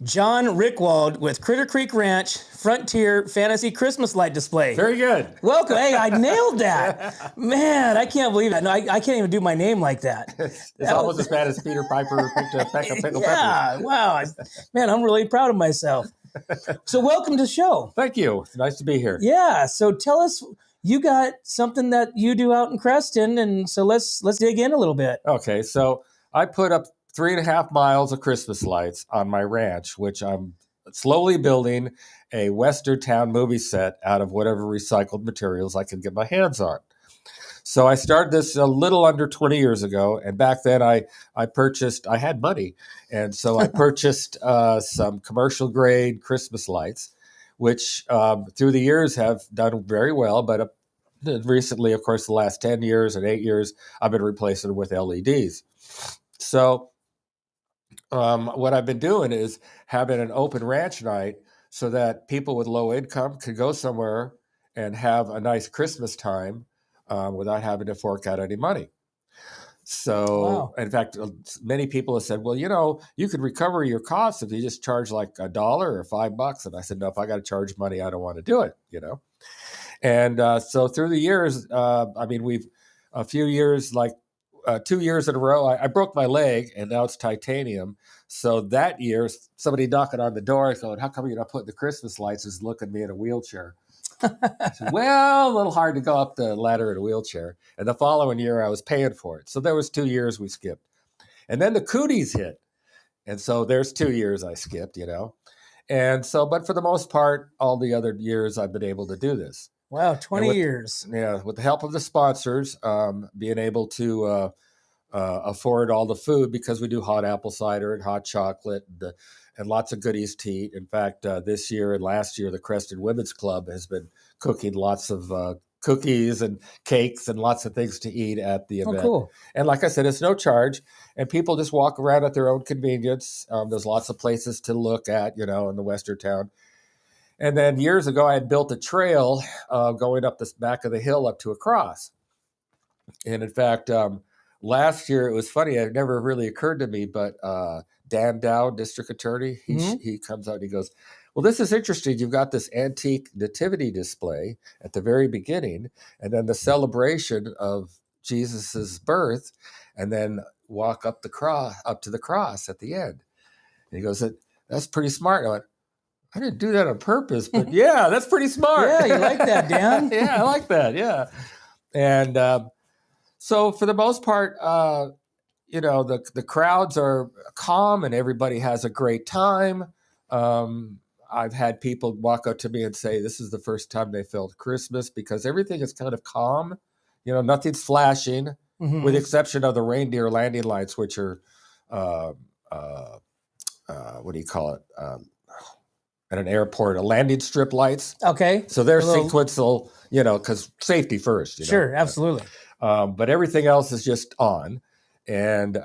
John Rickwald with Critter Creek Ranch Frontier Fantasy Christmas Light Display. Very good. Welcome. Hey, I nailed that. Man, I can't believe that. No, I can't even do my name like that. It's almost as bad as Peter Piper picked a peck of pickled Yeah, peppers. wow. Man, I'm really proud of myself. So welcome to the show. Thank you. It's nice to be here. Yeah, so tell us, you got something that you do out in Creston, and so let's dig in a little bit. Okay, so I put up 3.5 miles of Christmas lights on my ranch, which I'm slowly building a Western town movie set out of whatever recycled materials I can get my hands on. So I started this a little under 20 years ago, and back then I had money, and so I purchased some commercial grade Christmas lights, which through the years have done very well, but recently, of course, the last 10 years and 8 years, I've been replacing them with LEDs. So what I've been doing is having an open ranch night so that people with low income could go somewhere and have a nice Christmas time without having to fork out any money. So, Wow. in fact, many people have said, well, you could recover your costs if you just charge like $1 or $5. And I said, no, if I got to charge money, I don't want to do it, And so through the years, we've a few years, like 2 years in a row, I broke my leg and now it's titanium. So that year, somebody knocking on the door going, how come you're not putting the Christmas lights? Is looking at me in a wheelchair. I said, well, a little hard to go up the ladder in a wheelchair. And the following year I was paying for it. So there was 2 years we skipped. And then the cooties hit. And so there's 2 years I skipped, And so, but for the most part, all the other years I've been able to do this. Wow, 20 years. Yeah, with the help of the sponsors, being able to afford all the food because we do hot apple cider and hot chocolate and lots of goodies to eat. In fact, this year and last year, the Creston Women's Club has been cooking lots of cookies and cakes and lots of things to eat at the event. Oh, cool. And like I said, it's no charge. And people just walk around at their own convenience. There's lots of places to look at, in the Western town. And then years ago, I had built a trail going up this back of the hill up to a cross. And in fact, last year, it was funny. It never really occurred to me, but Dan Dow, district attorney, he comes out and he goes, well, this is interesting. You've got this antique nativity display at the very beginning, and then the celebration of Jesus's birth, and then walk up to the cross at the end. And he goes, that's pretty smart. I went, I didn't do that on purpose, but yeah, that's pretty smart. Yeah, you like that, Dan? Yeah, I like that. Yeah. And so for the most part, the crowds are calm and everybody has a great time. I've had people walk up to me and say, this is the first time they felt Christmas because everything is kind of calm. Nothing's flashing with the exception of the reindeer landing lights, which are, what do you call it? At an airport, landing strip lights. Okay. So they're sequential, because safety first. Sure, absolutely. But everything else is just on, and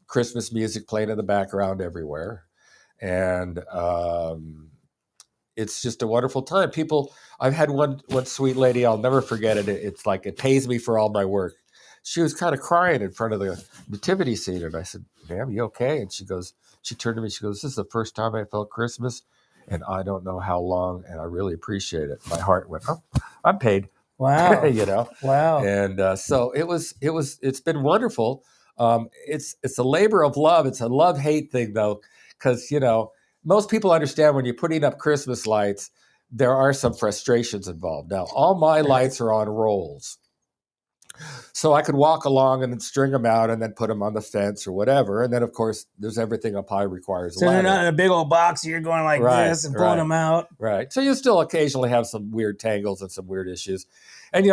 Christmas music playing in the background everywhere, and it's just a wonderful time. I've had one sweet lady, I'll never forget it. It's like it pays me for all my work. She was kind of crying in front of the nativity scene, and I said, "Ma'am, you okay?" And she turned to me, she goes, "This is the first time I felt Christmas. And I don't know how long, and I really appreciate it." My heart went, "Oh, I'm paid." Wow. Wow. And so it's been wonderful. It's a labor of love. It's a love-hate thing, though, because, most people understand when you're putting up Christmas lights, there are some frustrations involved. Now, all my lights are on rolls. So I could walk along and then string them out and then put them on the fence or whatever. And then, of course, there's everything up high requires a ladder. So they're not in a big old box. You're going like this and pulling them out. Right. So you still occasionally have some weird tangles and some weird issues. And,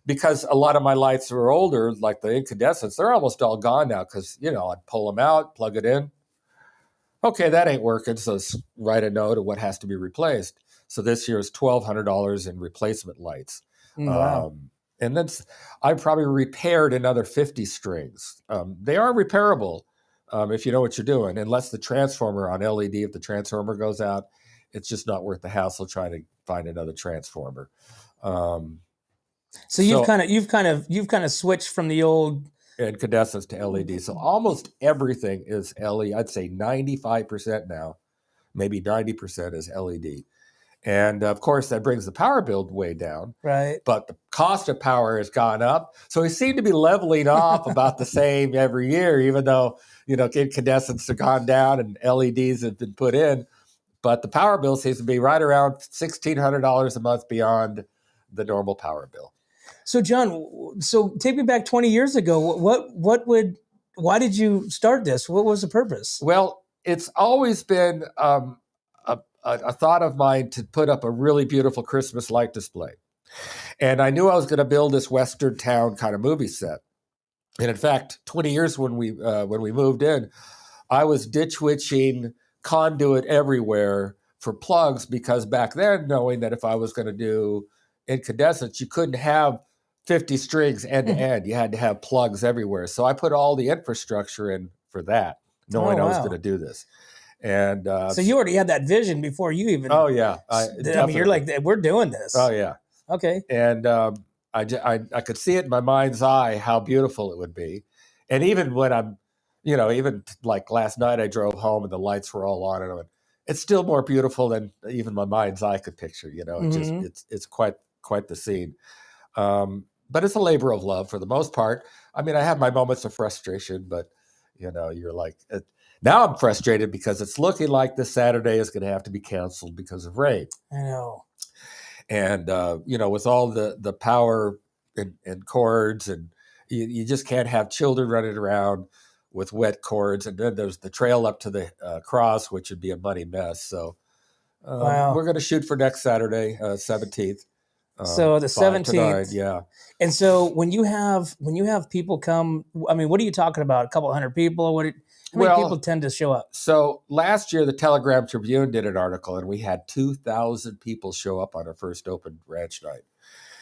because a lot of my lights are older, like the incandescents, they're almost all gone now because, I'd pull them out, plug it in. Okay, that ain't working. So write a note of what has to be replaced. So this year is $1,200 in replacement lights. Wow. And then I probably repaired another 50 strings. They are repairable if you know what you're doing, unless the transformer on LED, if the transformer goes out, it's just not worth the hassle trying to find another transformer. So you've kind of switched from the old incandescents to LED. So almost everything is LED. I'd say 95% now maybe 90% is LED. And of course, that brings the power bill way down. Right. But the cost of power has gone up. So we seem to be leveling off about the same every year, even though, incandescents have gone down and LEDs have been put in. But the power bill seems to be right around $1,600 a month beyond the normal power bill. So, John, take me back 20 years ago. Why did you start this? What was the purpose? Well, it's always been a thought of mine to put up a really beautiful Christmas light display. And I knew I was going to build this Western town kind of movie set. And in fact, 20 years when we moved in, I was ditch witching conduit everywhere for plugs, because back then, knowing that if I was going to do incandescents, you couldn't have 50 strings end to end. You had to have plugs everywhere. So I put all the infrastructure in for that, knowing I was going to do this. And so you already had that vision before you even. Oh yeah, I mean, you're like, we're doing this. Oh yeah. Okay. And I could see it in my mind's eye how beautiful it would be. And even when I'm, even like last night, I drove home and the lights were all on, and I went, it's still more beautiful than even my mind's eye could picture. It's quite the scene. But it's a labor of love for the most part. I mean, I have my moments of frustration, but you're like, now I'm frustrated because it's looking like this Saturday is going to have to be canceled because of rain. I know. And, with all the power and cords, and you just can't have children running around with wet cords. And then there's the trail up to the cross, which would be a muddy mess. So we're going to shoot for next Saturday, 17th. So the 17th. Yeah. And so when you have people come, I mean, what are you talking about? A couple hundred people? How many people tend to show up? So last year, the Telegram Tribune did an article, and we had 2,000 people show up on our first open ranch night.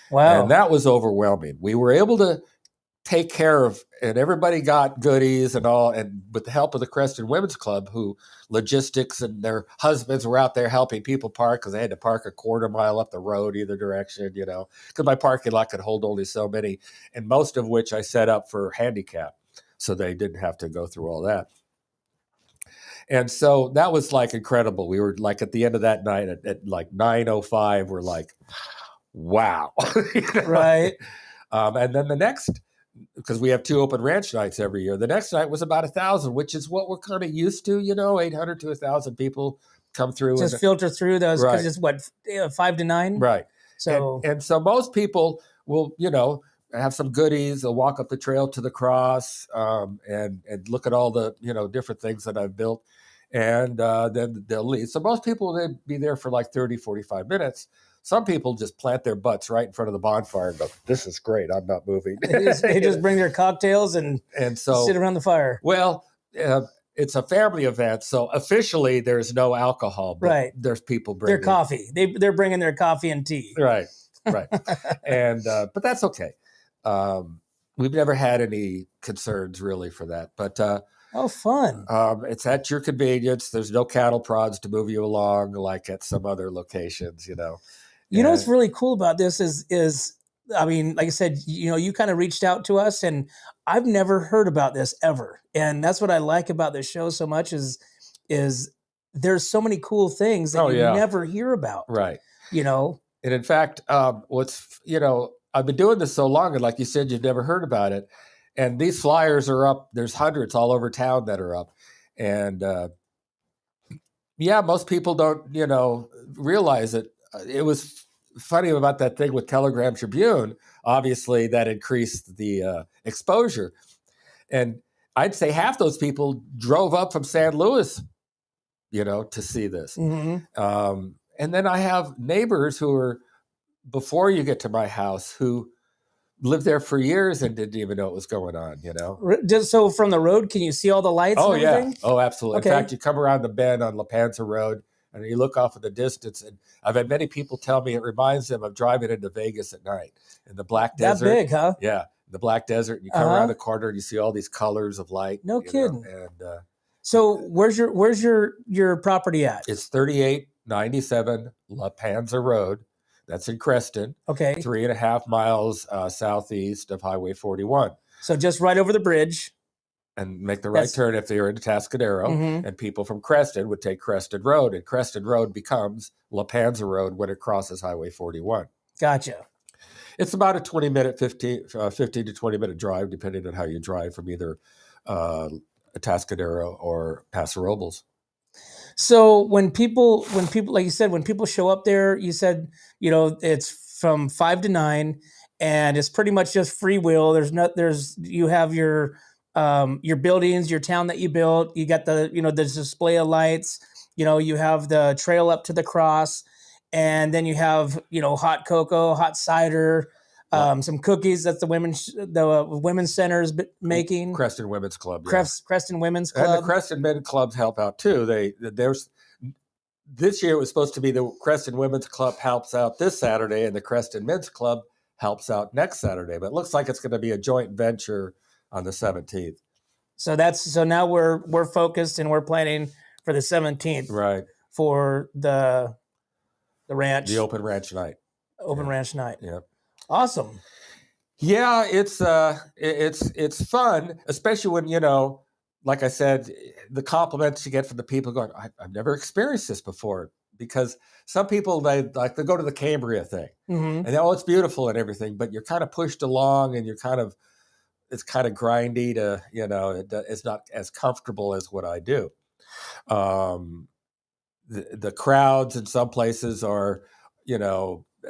Wow. And that was overwhelming. We were able to take care of, and everybody got goodies and all, and with the help of the Creston Women's Club, who logistics and their husbands were out there helping people park, because they had to park a quarter mile up the road either direction, because my parking lot could hold only so many, and most of which I set up for handicap, so they didn't have to go through all that. And so that was like incredible. We were like at the end of that night at like 9:05, we're like, wow. Right. And then the next, because we have 2 open ranch nights every year, the next night was about 1,000, which is what we're kind of used to, 800 to 1,000 people come through. Just filter through those, because it's what, 5 to 9? Right. So and so most people will, have some goodies. They'll walk up the trail to the cross and look at all the, different things that I've built. And then they'll leave. So most people, they'd be there for like 30, 45 minutes. Some people just plant their butts right in front of the bonfire and go, this is great. I'm not moving. They just bring their cocktails and so sit around the fire. Well, it's a family event. So officially there's no alcohol. But right. There's people bringing their coffee. They're bringing their coffee and tea. Right. And but that's okay. We've never had any concerns really for that. But fun. It's at your convenience. There's no cattle prods to move you along like at some other locations, You know what's really cool about this is I mean, like I said, you kind of reached out to us, and I've never heard about this ever. And that's what I like about this show so much is there's so many cool things that you never hear about. Right. And in fact, I've been doing this so long, and like you said, you've never heard about it. And these flyers are up. There's hundreds all over town that are up. And most people don't, realize it. It was funny about that thing with Telegram Tribune. Obviously, that increased the exposure. And I'd say half those people drove up from San Luis, to see this. Mm-hmm. And then I have neighbors who are, before you get to my house, who lived there for years and didn't even know what was going on, Just so from the road, can you see all the lights and everything? Yeah. Oh, absolutely. Okay. In fact, you come around the bend on La Panza Road and you look off in the distance, and I've had many people tell me it reminds them of driving into Vegas at night in the Black Desert. That big, huh? Yeah, the Black Desert. And you come around the corner and you see all these colors of light. No kidding. And so where's your property at? It's 3897 La Panza Road. That's in Creston. Okay. 3.5 miles southeast of Highway 41. So just right over the bridge. and make the right That's turn if they were into Tascadero, mhm. and people from Creston would take Creston Road, and Creston Road becomes La Panza Road when it crosses Highway 41. Gotcha. It's about a 20-minute, 15 to 20-minute drive, depending on how you drive from either uh, Atascadero or Paso Robles. So when people, like you said, when people show up there, you said, it's from 5 to 9, and it's pretty much just free will. You have your buildings, your town that you built. You got the display of lights. You have the trail up to the cross, and then you have hot cocoa, hot cider, some cookies that the women's center's making. Creston Women's Club, yeah. Creston Women's And the Club. Creston Men Clubs help out too. This year it was supposed to be the Creston Women's Club helps out this Saturday, and the Creston Men's Club helps out next Saturday. But it looks like it's going to be a joint venture on the 17th. So now we're focused and we're planning for the 17th, right? For the ranch, the open ranch night. Ranch night. Yeah, awesome. Yeah, it's fun, especially when like I said, the compliments you get from the people going, I've never experienced this before, because some people they go to the Cambria thing, mm-hmm. and it's beautiful and everything, but you're kind of pushed along, and it's kind of grindy to it's not as comfortable as what I do. The crowds in some places are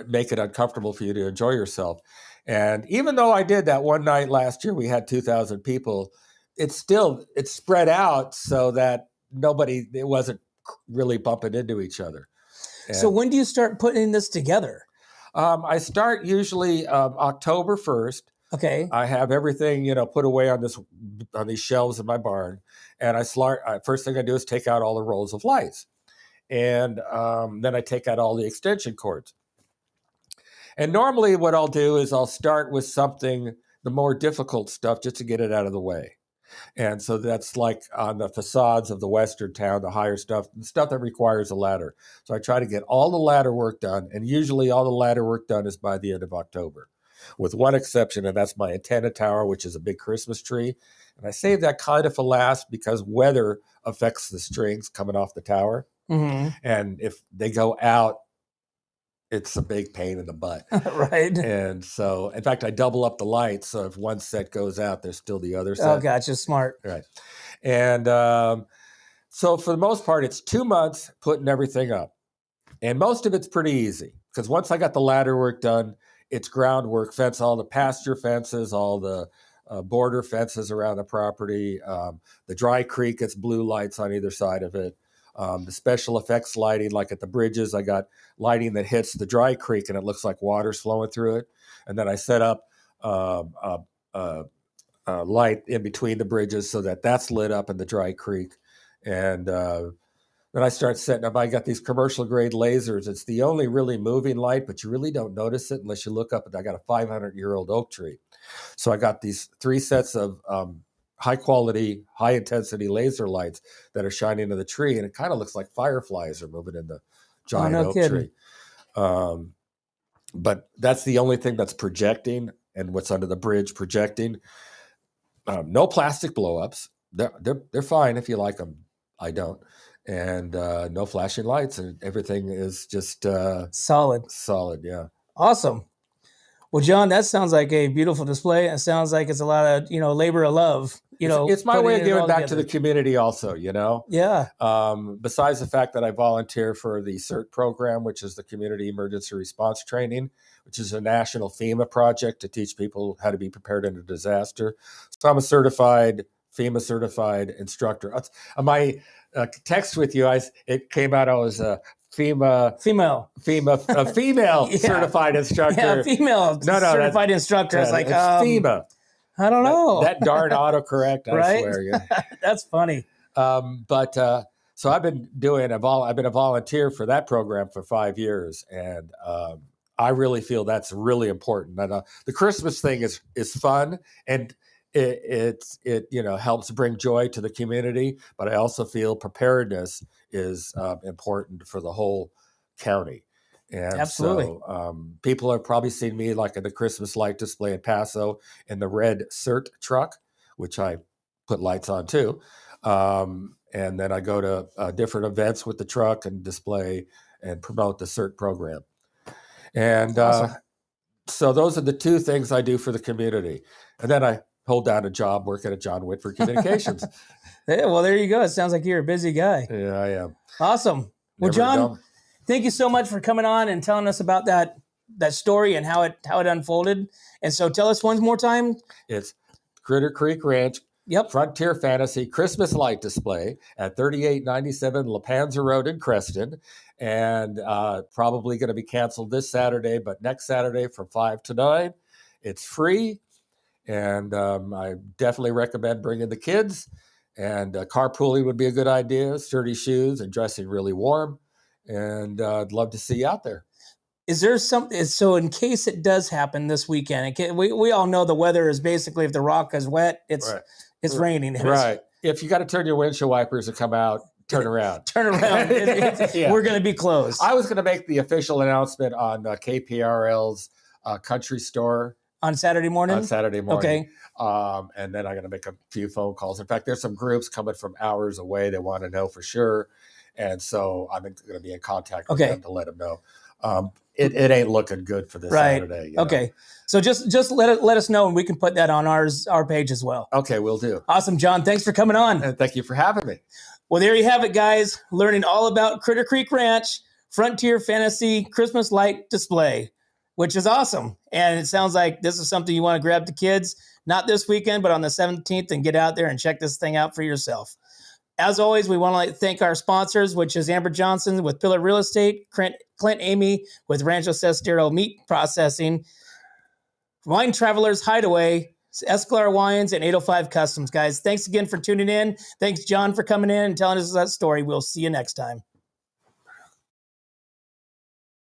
make it uncomfortable for you to enjoy yourself. And even though I did that one night last year, we had 2,000 people. It's spread out so that it wasn't really bumping into each other. And so when do you start putting this together? I start usually October 1st. Okay. I have everything put away on these shelves in my barn, and first thing I do is take out all the rolls of lights, and then I take out all the extension cords. And normally what I'll do is I'll start with something, the more difficult stuff, just to get it out of the way. And so that's like on the facades of the western town, the higher stuff, the stuff that requires a ladder. So I try to get all the ladder work done, and usually all the ladder work done is by the end of October, with one exception, and that's my antenna tower, which is a big Christmas tree. And I save that kind of for last because weather affects the strings coming off the tower. Mm-hmm. And if they go out, it's a big pain in the butt. Right. And so, in fact, I double up the lights. So if one set goes out, there's still the other set. Oh, gotcha. Smart. Right. And so for the most part, it's 2 months putting everything up. And most of it's pretty easy because once I got the ladder work done, it's groundwork, fence, all the pasture fences, all the border fences around the property. The dry creek gets blue lights on either side of it. The special effects lighting, like at the bridges, I got lighting that hits the dry creek and it looks like water's flowing through it. And then I set up light in between the bridges so that that's lit up in the dry creek. And then I start setting up, I got these commercial grade lasers. It's the only really moving light, but you really don't notice it unless you look up. I got a 500-year-old oak tree. So I got these 3 sets of high quality, high intensity laser lights that are shining into the tree. And it kind of looks like fireflies are moving in the giant oak tree. But that's the only thing that's projecting, and what's under the bridge projecting. No plastic blowups. They're fine if you like them. I don't. And no flashing lights, and everything is just solid. Yeah. Awesome. Well, John, that sounds like a beautiful display. It sounds like it's a lot of labor of love. It's my way of giving back to the community, also. Yeah. Besides the fact that I volunteer for the CERT program, which is the Community Emergency Response Training, which is a national FEMA project to teach people how to be prepared in a disaster. So I'm a FEMA certified instructor. My text with you, it came out I was a female yeah. certified instructor. Yeah, female certified instructor. Yeah, it's like FEMA. I don't know. That darn autocorrect, I right? swear. Yeah. That's funny. So I've been a volunteer for that program for 5 years, and I really feel that's really important. And, the Christmas thing is fun, and it helps bring joy to the community. But I also feel preparedness is important for the whole county. And absolutely. So people have probably seen me like at the Christmas light display in Paso in the red CERT truck, which I put lights on too. And then I go to different events with the truck and display and promote the CERT program. And Awesome. so those are the two things I do for the community. And then I hold down a job working at John Whitford Communications. Yeah, well, there you go. It sounds like you're a busy guy. Yeah, I am. Awesome. Well, Never John, dumb. thank you so much for coming on and telling us about that story and how it unfolded. And so tell us one more time. It's Critter Creek Ranch Yep. Frontier Fantasy Christmas Light Display at 3897 La Panza Road in Creston. And probably going to be canceled this Saturday, but next Saturday from 5 to 9. It's free. And I definitely recommend bringing the kids. And carpooling would be a good idea. Sturdy shoes and dressing really warm. And I'd love to see you out there. Is there something, so in case it does happen this weekend, we all know the weather is basically, if the rock is wet, it's raining. Right. If you got to turn your windshield wipers and come out, turn around. Turn around. Yeah. We're going to be closed. I was going to make the official announcement on KPRL's country store. On Saturday morning? On Saturday morning. Okay. And then I'm going to make a few phone calls. In fact, there's some groups coming from hours away that want to know for sure. And so I'm going to be in contact with them to let them know. It ain't looking good for this Saturday. Okay. So just let us know, and we can put that on our page as well. Okay, we'll do. Awesome, John. Thanks for coming on. And thank you for having me. Well, there you have it, guys. Learning all about Critter Creek Ranch Frontier Fantasy Christmas Light Display, which is awesome. And it sounds like this is something you want to grab the kids, not this weekend, but on the 17th, and get out there and check this thing out for yourself. As always, we want to thank our sponsors, which is Amber Johnson with Pillar Real Estate, Clint Amy with Rancho Sestero Meat Processing, Wine Travelers Hideaway, Escalar Wines, and 805 Customs. Guys, thanks again for tuning in. Thanks, John, for coming in and telling us that story. We'll see you next time.